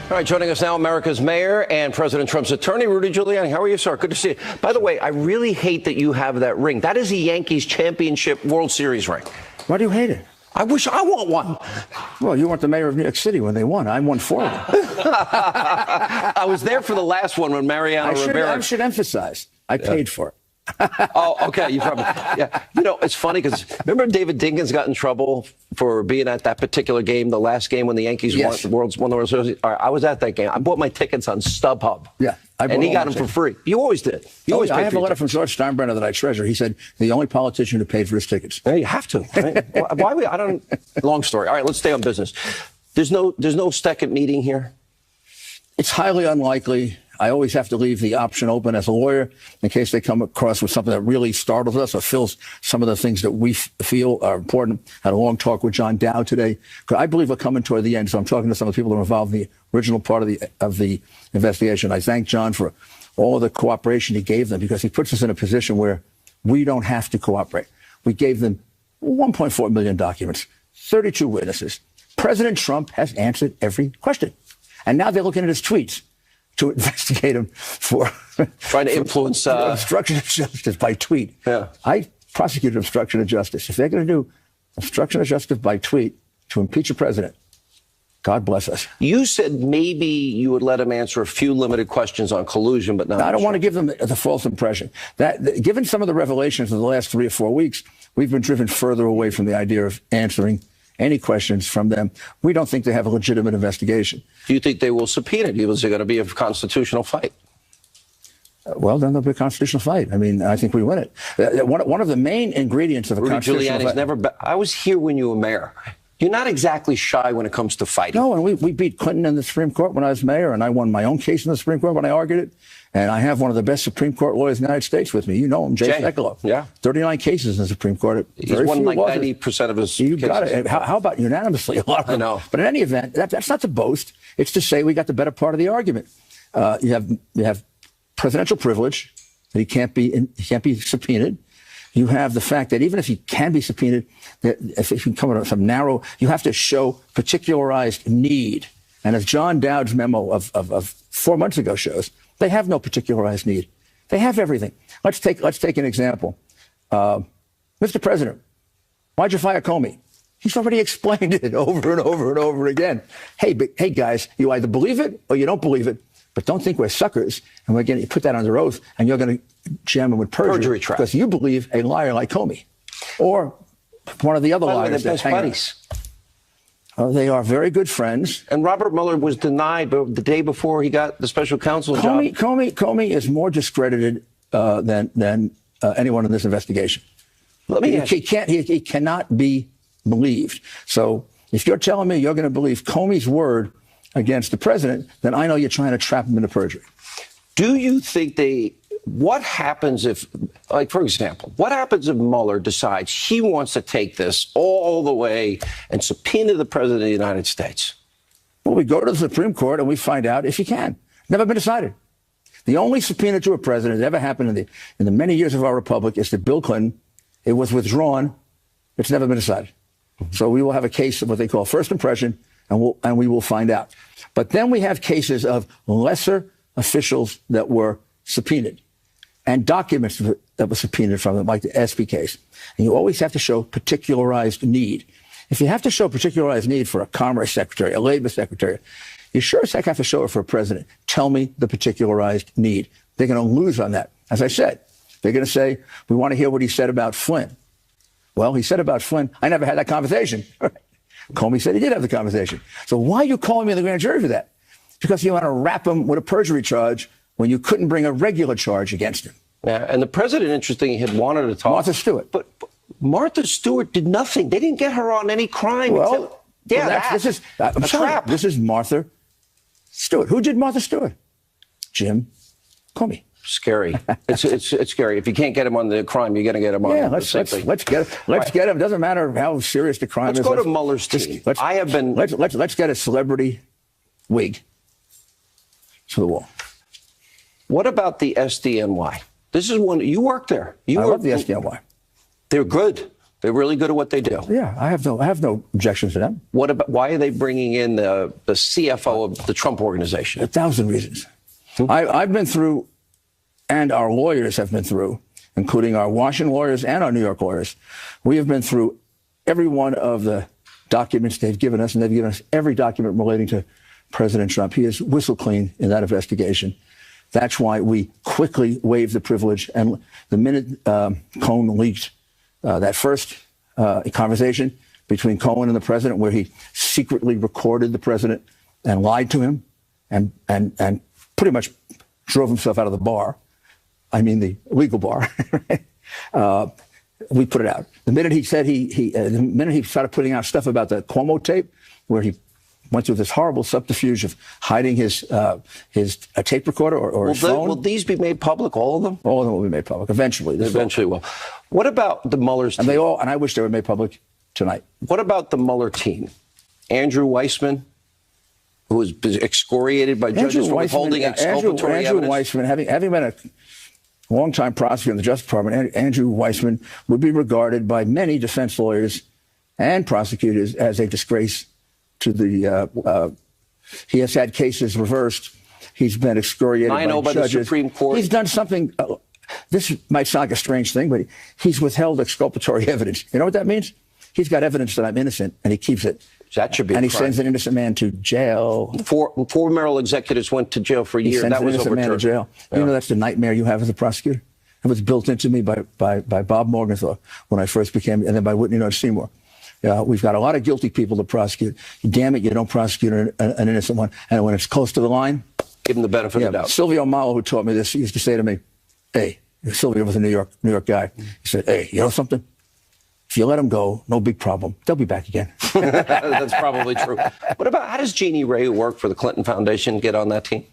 All right, joining us now, America's mayor and President Trump's attorney, Rudy Giuliani. How are you, sir? Good to see you. By the way, I really hate that you have that ring. That is a Yankees championship World Series ring. Why do you hate it? I wish I want one. Well, you weren't the mayor of New York City when they won. I won 4 of them. I was there for the last one when Mariano Rivera. I should emphasize, I paid for it. Oh, okay. You probably, yeah. You know, it's funny because remember David Dinkins got in trouble for being at that particular game, the last game when the Yankees won the World Series. All right, I was at that game. I bought my tickets on StubHub. Yeah. And he got them for free. You always did. You always I paid have for a letter from George Steinbrenner that I treasure. He said the only politician who paid for his tickets. Yeah, you have to. Right? Why I don't. Long story. All right, let's stay on business. There's no second meeting here. It's highly unlikely. I always have to leave the option open as a lawyer in case they come across with something that really startles us or fills some of the things that we feel are important. I had a long talk with John Dowd today. I believe we're coming toward the end, so I'm talking to some of the people that are involved in the original part of the investigation. I thank John for all of the cooperation he gave them because he puts us in a position where we don't have to cooperate. We gave them 1.4 million documents, 32 witnesses. President Trump has answered every question. And now they're looking at his tweets to investigate him for trying to influence obstruction of justice by tweet. Yeah. I prosecuted obstruction of justice. If they're going to do obstruction of justice by tweet to impeach a president, God bless us. You said maybe you would let him answer a few limited questions on collusion, but not. I don't want to give them the false impression that given some of the revelations of the last 3 or 4 weeks, we've been driven further away from the idea of answering any questions from them. We don't think they have a legitimate investigation. Do you think they will subpoena you? Is there going to be a constitutional fight? Well, then there'll be a constitutional fight. I mean, I think we win it. One of the main ingredients of a Rudy constitutional Giuliani's fight. never. I was here when you were mayor. You're not exactly shy when it comes to fighting. No, and we beat Clinton in the Supreme Court when I was mayor, and I won my own case in the Supreme Court when I argued it. And I have one of the best Supreme Court lawyers in the United States with me. You know him, Jay Sekulow. Yeah. 39 cases in the Supreme Court. He's won like 90% of his You cases. got it. How about unanimously? A lot of them. I know. But in any event, that's not to boast. It's to say we got the better part of the argument. You have presidential privilege that he can't be subpoenaed. You have the fact that even if he can be subpoenaed, that if he can come up with some narrow, you have to show particularized need. And as John Dowd's memo of 4 months ago shows, they have no particularized need. They have everything. Let's take an example. Mr. President, why'd you fire Comey? He's already explained it over and over and over again. Hey guys, you either believe it or you don't believe it, but don't think we're suckers and we're going to put that under oath and you're going to jam him with perjury trap because you believe a liar like Comey or one of the other liars. They're best buddies. They are very good friends. And Robert Mueller was denied the day before he got the special counsel job. Comey is more discredited than anyone in this investigation. Let me ask he cannot be believed. So if you're telling me you're going to believe Comey's word against the president, then I know you're trying to trap him into perjury. Do you think what happens if, like, for example, what happens if Mueller decides he wants to take this all the way and subpoena the president of the United States? Well, we go to the Supreme Court and we find out if he can. Never been decided. The only subpoena to a president that ever happened in the many years of our republic is to Bill Clinton. It was withdrawn. It's never been decided. So we will have a case of what they call first impression, and we will find out. But then we have cases of lesser officials that were subpoenaed and documents that were subpoenaed from them, like the ESPY case. And you always have to show particularized need. If you have to show particularized need for a commerce secretary, a labor secretary, you sure as heck have to show it for a president. Tell me the particularized need. They're going to lose on that. As I said, they're going to say, we want to hear what he said about Flynn. Well, he said about Flynn, I never had that conversation. Comey said he did have the conversation. So why are you calling me in the grand jury for that? Because you want to wrap him with a perjury charge when you couldn't bring a regular charge against him. Yeah, and the president, interesting, had wanted to talk. Martha Stewart. But Martha Stewart did nothing. They didn't get her on any crime. Well, this is a trap. This is Martha Stewart. Who did Martha Stewart? Jim Comey. Scary. It's scary. If you can't get him on the crime, you're going to get him on. Yeah, let's get him. Doesn't matter how serious the crime is. Let's go to Mueller's team. Let's get a celebrity wig to the wall. What about the SDNY? This is one you worked there. I love the SDNY. They're good. They're really good at what they do. Yeah, I have no objections to them. What about, why are they bringing in the CFO of the Trump organization? 1,000 reasons. I've been through, and our lawyers have been through, including our Washington lawyers and our New York lawyers. We have been through every one of the documents they've given us, and they've given us every document relating to President Trump. He is whistle clean in that investigation. That's why we quickly waived the privilege. And the minute Cohn leaked that first conversation between Cohen and the president, where he secretly recorded the president and lied to him and pretty much drove himself out of the bar. I mean, the legal bar. Right? We put it out. The minute he said the minute he started putting out stuff about the Cuomo tape, where he went through this horrible subterfuge of hiding his tape recorder or his phone. Will these be made public, all of them? All of them will be made public eventually. They eventually will. What about the Mueller's team? And I wish they were made public tonight. What about the Mueller team? Andrew Weissman, who was excoriated by judges for withholding exculpatory evidence. Andrew Weissman, having been a longtime prosecutor in the Justice Department, Andrew Weissman would be regarded by many defense lawyers and prosecutors as a disgrace to the. He has had cases reversed. He's been excoriated by judges. By the Supreme Court. He's done something. This might sound like a strange thing, but he's withheld exculpatory evidence. You know what that means? He's got evidence that I'm innocent, and he keeps it. That should be. And he sends an innocent man to jail. Four Merrill executives went to jail for a year. That was overturned. He sends an innocent man to jail. Yeah. You know, that's the nightmare you have as a prosecutor. It was built into me by Bob Morgenthau when I first became, and then by Whitney North Seymour. We've got a lot of guilty people to prosecute. Damn it, you don't prosecute an innocent one. And when it's close to the line, give him the benefit of the doubt. Silvio Malo, who taught me this, he used to say to me, "Hey," Silvio was a New York guy. He said, "Hey, you know something? If you let them go, no big problem. They'll be back again." That's probably true. What about, how does Jeannie Ray, who worked for the Clinton Foundation, get on that team?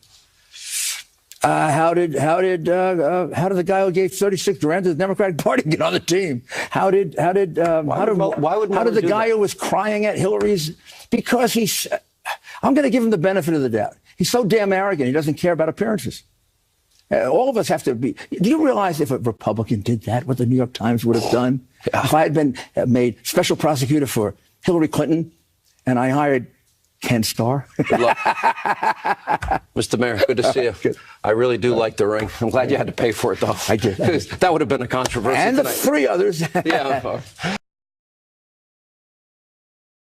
How did the guy who gave $36,000 to the Democratic Party get on the team? How did the guy who was crying at Hillary's, because I'm going to give him the benefit of the doubt. He's so damn arrogant. He doesn't care about appearances. All of us have to be. Do you realize if a Republican did that, what the New York Times would have done? If I had been made special prosecutor for Hillary Clinton and I hired Ken Starr. Good luck. Mr. Mayor, good to see you. Good. I really do like the ring. I'm glad you had to pay for it, though. I did. That would have been a controversy and tonight. The 3 others. Yeah.